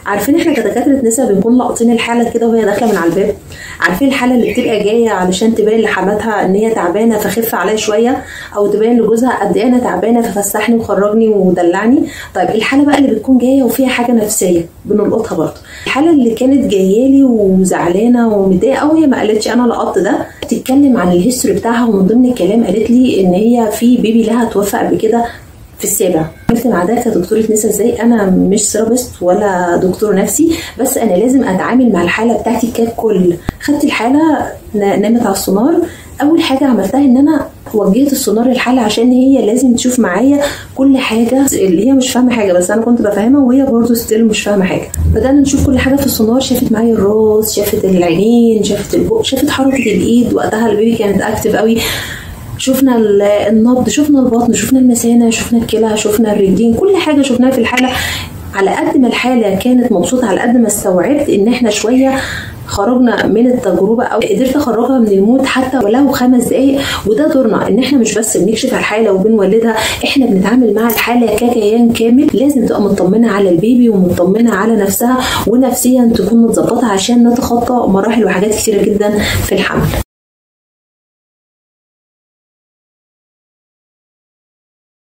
عارفين احنا كدكاتره نساء بنكون لاقطين الحاله كده وهي داخله من على الباب. عارفين الحاله اللي بتبقى جايه علشان تبين لحماتها ان هي تعبانه فخف عليا شويه، او تبين لجوزها قد ايه انا تعبانه ففسحني وخرجني ودلعني. طيب الحاله بقى اللي بتكون جايه وفيها حاجه نفسيه بنلقطها برضه. الحاله اللي كانت جايه لي وزعلانه ومتضايقه قوي، ما قالتش انا لقطت ده، بتتكلم عن الهيستوري بتاعها، ومن ضمن الكلام قالت لي ان هي في بيبي لها توفى قبل كده في السابع. قلت مع ده كدكتوره نساء ازاي انا مش ثيرابيست ولا دكتور نفسي، بس انا لازم اتعامل مع الحاله بتاعتي ككل. خدت الحاله نامت على السونار، اول حاجه عملتها ان انا وجهت السونار للحاله عشان هي لازم تشوف معايا كل حاجه، اللي هي مش فاهمه حاجه بس انا كنت بفهمها وهي برضه ستيل مش فاهمه حاجه. بدانا نشوف كل حاجه في السونار، شافت معايا الراس، شافت العينين، شافت البق، شافت حركه الايد، وقتها البيبي كانت اكتف قوي. شفنا النبض، شفنا البطن، شفنا المثانه، شفنا الكلى، شفنا الرجلين، كل حاجه شفناها في الحاله. على قد ما الحاله كانت مبسوطه، على قد ما استوعبت ان احنا شويه خرجنا من التجربه، او قدرت اخرجها من المود حتى ولو 5 دقائق. وده دورنا، ان احنا مش بس بنكشف على الحاله وبنولدها، احنا بنتعامل مع الحاله ككيان كامل. لازم تبقى مطمنه على البيبي ومطمنه على نفسها، ونفسيا تكون متظبطه عشان نتخطى مراحل وحاجات كتيره جدا في الحمل.